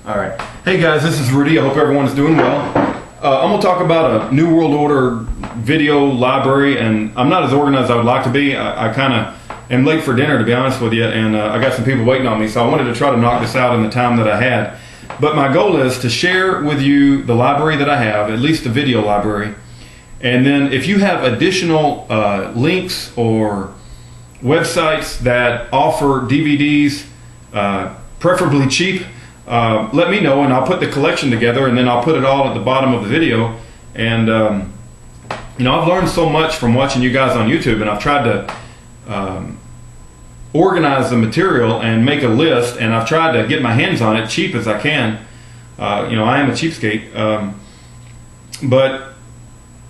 All right. Hey guys, this is Rudy. I hope everyone's doing well. I'm going to talk about a New World Order video library, and I'm not as organized as I would like to be. I kind of am late for dinner, to be honest with you, and I got some people waiting on me, so I wanted to try to knock this out in the time that I had. But my goal is to share with you the library that I have, at least the video library, and then if you have additional links or websites that offer DVDs, preferably cheap, let me know and I'll put the collection together, and then I'll put it all at the bottom of the video. And you know, I've learned so much from watching you guys on YouTube, and I've tried to organize the material and make a list, and I've tried to get my hands on it cheap as I can. You know, I am a cheapskate, but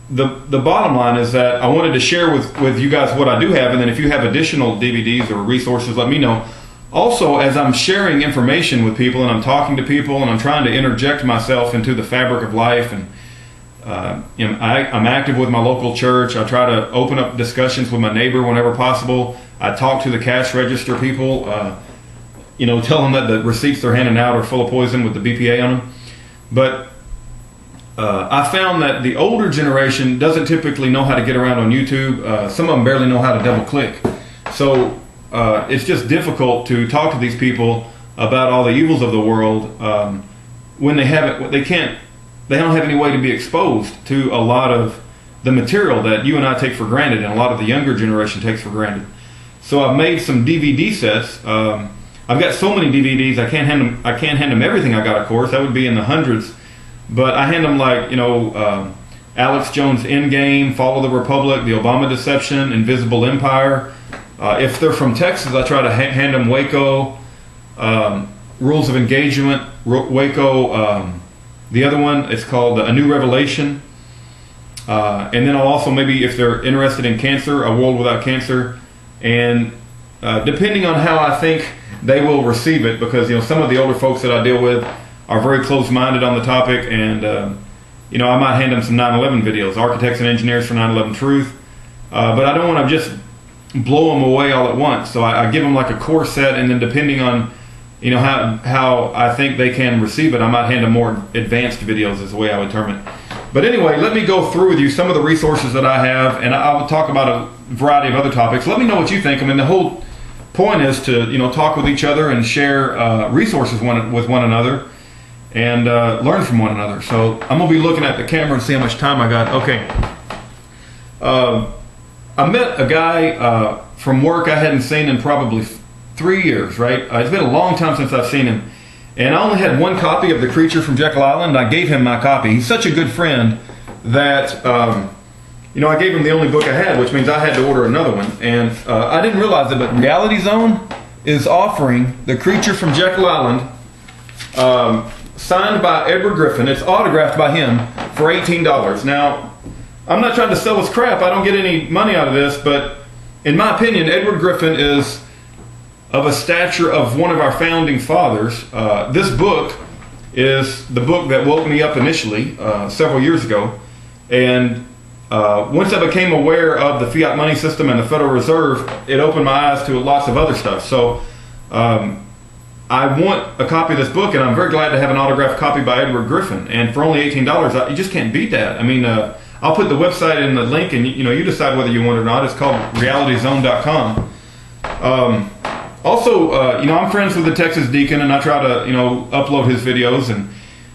the bottom line is that I wanted to share with you guys what I do have, and then if you have additional DVDs or resources, let me know. Also, as I'm sharing information with people and I'm talking to people and I'm trying to interject myself into the fabric of life, and you know, I'm active with my local church. I try to open up discussions with my neighbor whenever possible. I talk to the cash register people, you know, tell them that the receipts they're handing out are full of poison with the BPA on them. But I found that the older generation doesn't typically know how to get around on YouTube. Some of them barely know how to double click. So it's just difficult to talk to these people about all the evils of the world when they haven't, they don't have any way to be exposed to a lot of the material that you and I take for granted, and a lot of the younger generation takes for granted. So I've made some DVD sets. I've got so many DVDs, I can't hand them everything I got, of course. That would be in the hundreds. But I hand them, like, you know, Alex Jones' Endgame, Fall of the Republic, The Obama Deception, Invisible Empire. If they're from Texas, I try to hand them Waco, Rules of Engagement, Waco, the other one, it's called A New Revelation. And then I'll also, maybe if they're interested in cancer, A World Without Cancer. And depending on how I think they will receive it, because, you know, some of the older folks that I deal with are very close-minded on the topic, and you know, I might hand them some 9/11 videos, Architects and Engineers for 9/11 Truth. But I don't want to just blow them away all at once. So I give them like a core set, and then depending on, you know, how I think they can receive it, I might hand them more advanced videos, is the way I would term it. But anyway, let me go through with you some of the resources that I have, and I will talk about a variety of other topics. Let me know what you think. I mean, the whole point is to, you know, talk with each other and share resources with one another, and learn from one another. So I'm going to be looking at the camera and see how much time I got. Okay. I met a guy from work I hadn't seen in probably 3 years, right? It's been a long time since I've seen him. And I only had one copy of The Creature from Jekyll Island. I gave him my copy. He's such a good friend that, you know, I gave him the only book I had, which means I had to order another one. And I didn't realize it, but Reality Zone is offering The Creature from Jekyll Island, signed by Edward Griffin. It's autographed by him for $18. Now, I'm not trying to sell his crap. I don't get any money out of this, but in my opinion, Edward Griffin is of a stature of one of our founding fathers. This book is the book that woke me up initially several years ago, and once I became aware of the fiat money system and the Federal Reserve, it opened my eyes to lots of other stuff. So I want a copy of this book, and I'm very glad to have an autographed copy by Edward Griffin. And for only $18, you just can't beat that. I mean, I'll put the website in the link, and you know, you decide whether you want it or not. It's called realityzone.com. Also, you know, I'm friends with the Texas Deacon, and I try to, you know, upload his videos. And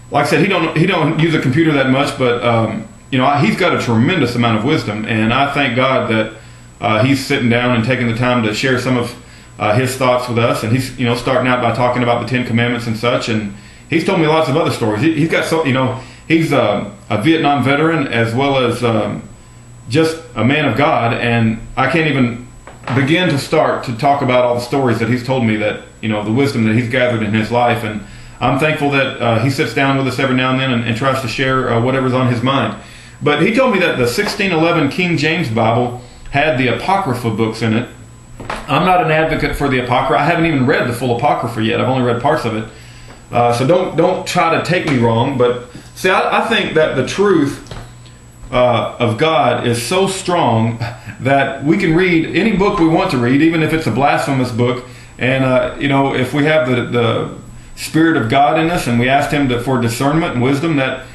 like I said, he don't use a computer that much, but you know, he's got a tremendous amount of wisdom, and I thank God that he's sitting down and taking the time to share some of his thoughts with us. And he's, you know, starting out by talking about the Ten Commandments and such, and he's told me lots of other stories. He's got so, you know, he's a Vietnam veteran as well as just a man of God, and I can't even begin to start to talk about all the stories that he's told me, that, you know, the wisdom that he's gathered in his life. And I'm thankful that he sits down with us every now and then and tries to share whatever's on his mind. But he told me that the 1611 King James Bible had the Apocrypha books in it. I'm not an advocate for the Apocrypha. I haven't even read the full Apocrypha yet. I've only read parts of it. So don't try to take me wrong. But see, I think that the truth of God is so strong that we can read any book we want to read, even if it's a blasphemous book. And you know, if we have the Spirit of God in us, and we asked Him for discernment and wisdom. That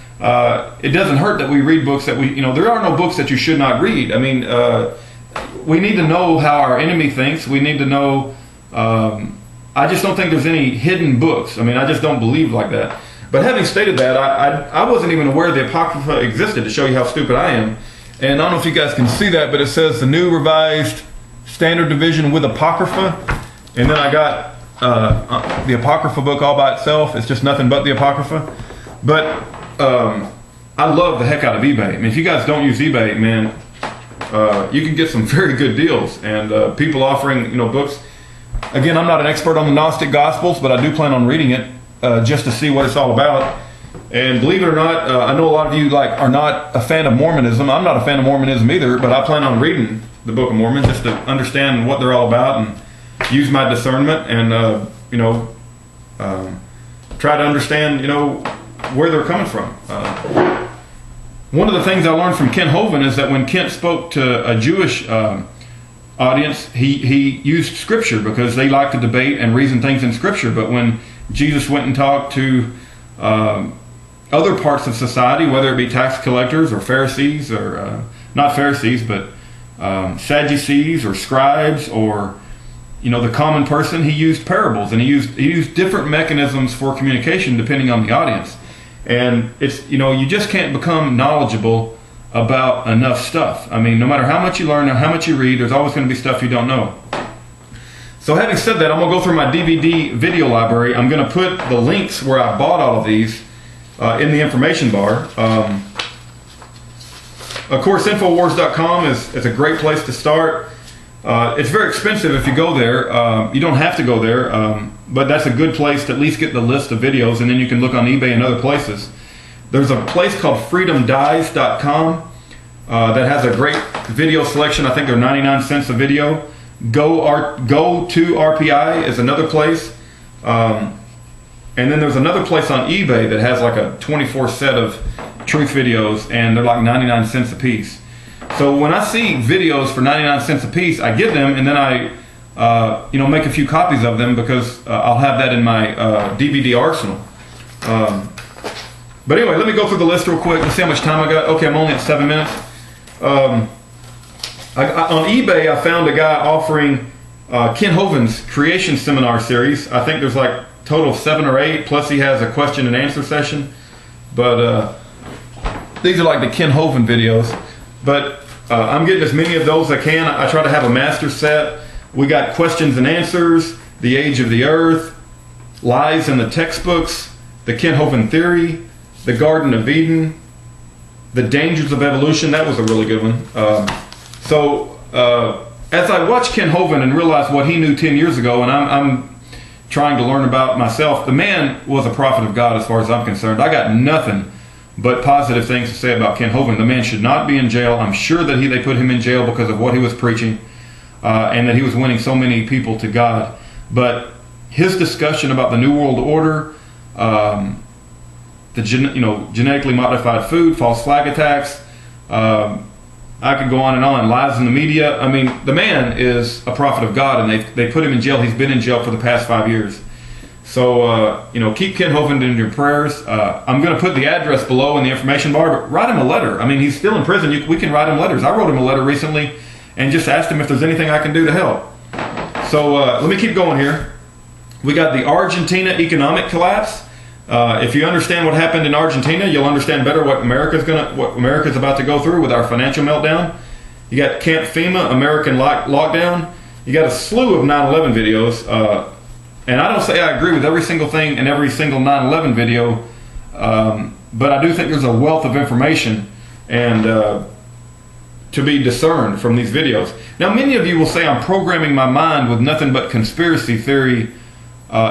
it doesn't hurt that we read books that there are no books that you should not read. I mean, we need to know how our enemy thinks. We need to know. I just don't think there's any hidden books. I mean, I just don't believe like that. But having stated that, I wasn't even aware the Apocrypha existed, to show you how stupid I am. And I don't know if you guys can see that, but it says the New Revised Standard Division with Apocrypha. And then I got the Apocrypha book all by itself. It's just nothing but the Apocrypha. But I love the heck out of eBay. I mean, if you guys don't use eBay, man, you can get some very good deals. And people offering, books. Again, I'm not an expert on the Gnostic Gospels, but I do plan on reading it just to see what it's all about. And believe it or not, I know a lot of you are not a fan of Mormonism. I'm not a fan of Mormonism either, but I plan on reading the Book of Mormon just to understand what they're all about and use my discernment and try to understand where they're coming from. One of the things I learned from Kent Hovind is that when Kent spoke to a Jewish audience, he used Scripture because they like to debate and reason things in Scripture. But when Jesus went and talked to other parts of society, whether it be tax collectors or Pharisees, or not Pharisees, but Sadducees or scribes, or the common person, he used parables, and he used different mechanisms for communication depending on the audience. And it's you just can't become knowledgeable about enough stuff. I mean, no matter how much you learn or how much you read, there's always going to be stuff you don't know. So having said that, I'm going to go through my DVD video library. I'm going to put the links where I bought all of these in the information bar. Of course, Infowars.com is a great place to start. It's very expensive if you go there. You don't have to go there, but that's a good place to at least get the list of videos, and then you can look on eBay and other places. There's a place called freedomdies.com that has a great video selection. I think they're 99 cents a video. Go to RPI is another place. And then there's another place on eBay that has like a 24 set of truth videos, and they're like 99 cents a piece. So when I see videos for 99 cents a piece, I get them, and then I make a few copies of them because I'll have that in my DVD arsenal. But anyway, let me go through the list real quick and see how much time I got. Okay, I'm only at 7 minutes. On eBay, I found a guy offering Ken Hovind's Creation Seminar Series. I think there's like a total of 7 or 8, plus he has a question and answer session. But these are like the Ken Hovind videos. But I'm getting as many of those as I can. I try to have a master set. We got questions and answers, the age of the earth, lies in the textbooks, the Ken Hovind theory, the Garden of Eden, the dangers of evolution. That was a really good one. As I watch Ken Hovind and realize what he knew 10 years ago, and I'm trying to learn about myself, the man was a prophet of God as far as I'm concerned. I got nothing but positive things to say about Ken Hovind. The man should not be in jail. I'm sure that they put him in jail because of what he was preaching, and that he was winning so many people to God. But his discussion about the New World Order, the genetically modified food, false flag attacks, I could go on and on. Lies in the media. I mean, the man is a prophet of God, and they put him in jail. He's been in jail for the past 5 years. So, keep Ken Hovind in your prayers. I'm going to put the address below in the information bar, but write him a letter. I mean, he's still in prison. We can write him letters. I wrote him a letter recently and just asked him if there's anything I can do to help. So let me keep going here. We got the Argentina economic collapse. If you understand what happened in Argentina, you'll understand better what America's about to go through with our financial meltdown. You got Camp FEMA, American lockdown. You got a slew of 9/11 videos. And I don't say I agree with every single thing in every single 9/11 video, but I do think there's a wealth of information and to be discerned from these videos. Now, many of you will say I'm programming my mind with nothing but conspiracy theory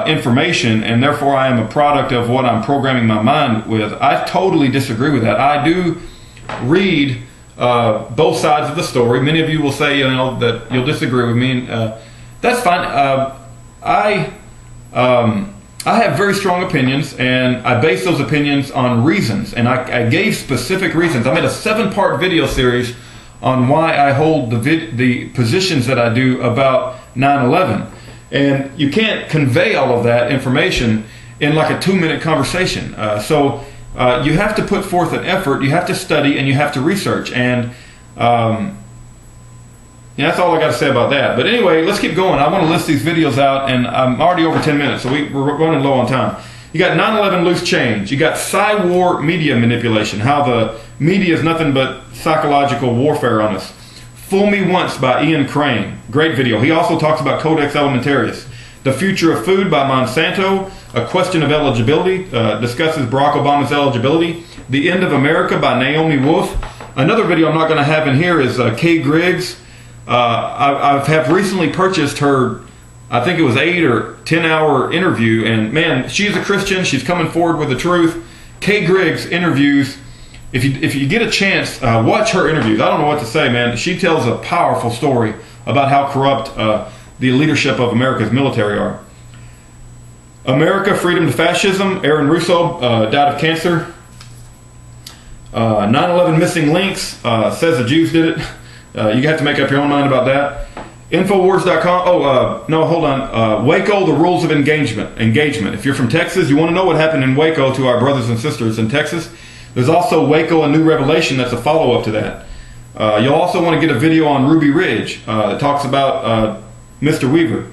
information, and therefore I am a product of what I'm programming my mind with. I totally disagree with that. I do read both sides of the story. Many of you will say that you'll disagree with me, and that's fine. I have very strong opinions, and I base those opinions on reasons, and I gave specific reasons. I made a 7-part video series on why I hold the positions that I do about 9/11. And you can't convey all of that information in like a 2-minute conversation. So you have to put forth an effort, you have to study, and you have to research. And that's all I got to say about that. But anyway, let's keep going. I want to list these videos out, and I'm already over 10 minutes, so we're running low on time. You got 9/11 loose change. You got Psy-War media manipulation, how the media is nothing but psychological warfare on us. Fool Me Once by Ian Crane. Great video. He also talks about Codex Alimentarius. The Future of Food by Monsanto. A Question of Eligibility discusses Barack Obama's eligibility. The End of America by Naomi Wolf. Another video I'm not going to have in here is Kay Griggs. I have recently purchased her, I think it was 8 or 10 hour interview, and man, she's a Christian. She's coming forward with the truth. Kay Griggs interviews. If you get a chance, watch her interviews. I don't know what to say, man. She tells a powerful story about how corrupt the leadership of America's military are. America, Freedom to Fascism. Aaron Russo died of cancer. 9/11 missing links. Says the Jews did it. You have to make up your own mind about that. Infowars.com. No, hold on. Waco, the rules of engagement. If you're from Texas, you want to know what happened in Waco to our brothers and sisters in Texas. There's also Waco, a New Revelation. That's a follow-up to that. You'll also want to get a video on Ruby Ridge that talks about Mr. Weaver.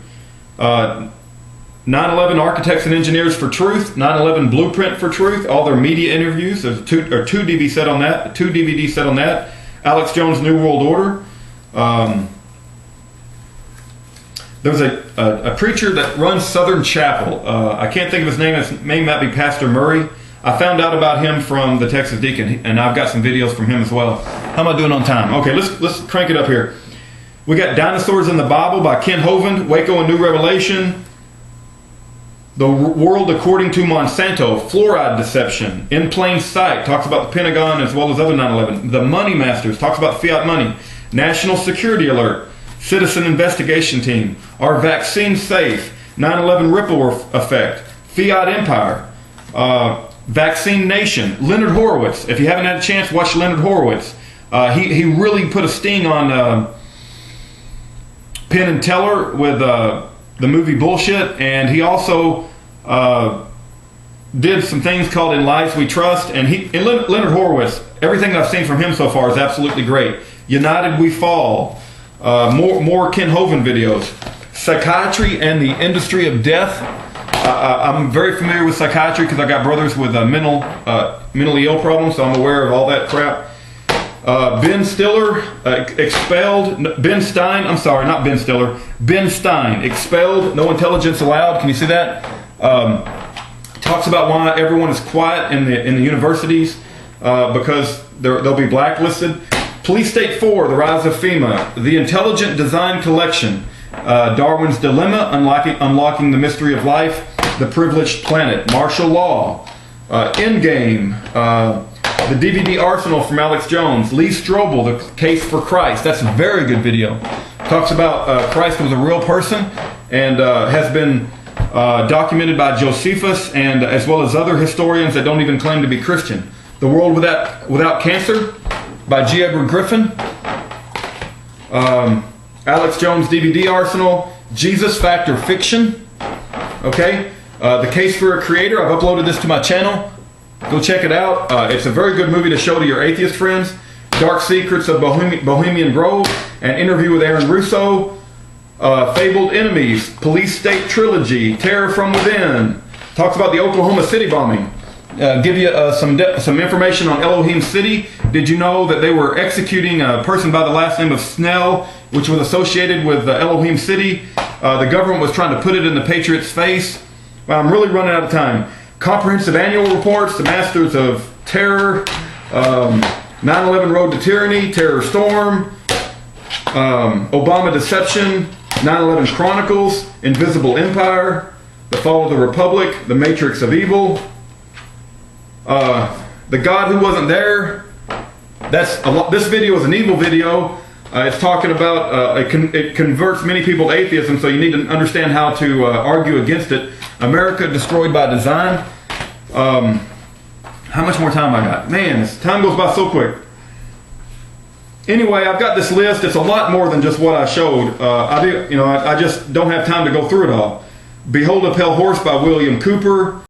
9/11 Architects and Engineers for Truth. 9/11 Blueprint for Truth. All their media interviews. There's two DVD set on that. 2 DVD set on that. Alex Jones' New World Order. There's a preacher that runs Southern Chapel. I can't think of his name. His name might be Pastor Murray. I found out about him from the Texas Deacon, and I've got some videos from him as well. How am I doing on time? Okay, let's crank it up here. We got Dinosaurs in the Bible by Ken Hovind, Waco and New Revelation. The World According to Monsanto, Fluoride Deception, In Plain Sight, talks about the Pentagon as well as other 9/11. The Money Masters, talks about fiat money. National Security Alert, Citizen Investigation Team, Are Vaccines Safe? 9/11 Ripple Effect, Fiat Empire, Vaccine Nation, Leonard Horowitz. If you haven't had a chance, watch Leonard Horowitz. He really put a sting on Penn and Teller with the movie Bullshit, and he also did some things called In Lies We Trust. And Leonard Horowitz, everything I've seen from him so far is absolutely great. United We Fall. More Ken Hovind videos. Psychiatry and the Industry of Death. I'm very familiar with psychiatry because I got brothers with mentally ill problems, so I'm aware of all that crap. Ben Stiller, expelled. Ben Stein, I'm sorry, not Ben Stiller. Ben Stein, expelled, no intelligence allowed. Can you see that? Talks about why everyone is quiet in the universities because they'll be blacklisted. Police State 4, The Rise of FEMA. The Intelligent Design Collection. Darwin's Dilemma, Unlocking the Mystery of Life. The Privileged Planet. Martial Law. Endgame. The DVD Arsenal from Alex Jones. Lee Strobel, The Case for Christ. That's a very good video. Talks about Christ was a real person and has been documented by Josephus and as well as other historians that don't even claim to be Christian. The World Without Cancer by G. Edward Griffin. Alex Jones DVD Arsenal. Jesus Factor Fiction. Okay. The Case for a Creator. I've uploaded this to my channel. Go check it out. It's a very good movie to show to your atheist friends. Dark Secrets of Bohemian Grove. An Interview with Aaron Russo. Fabled Enemies. Police State Trilogy. Terror from Within. Talks about the Oklahoma City bombing. Give you some information on Elohim City. Did you know that they were executing a person by the last name of Snell, which was associated with Elohim City? The government was trying to put it in the Patriots' face. Well, I'm really running out of time. Comprehensive Annual Reports, The Masters of Terror, 9/11 Road to Tyranny, Terror Storm, Obama Deception, 9/11 Chronicles, Invisible Empire, The Fall of the Republic, The Matrix of Evil, The God Who Wasn't There. This video is an evil video. It's talking about it converts many people to atheism, so you need to understand how to argue against it. America Destroyed by Design. How much more time I got? Man, time goes by so quick. Anyway, I've got this list. It's a lot more than just what I showed. I just don't have time to go through it all. Behold a Pale Horse by William Cooper.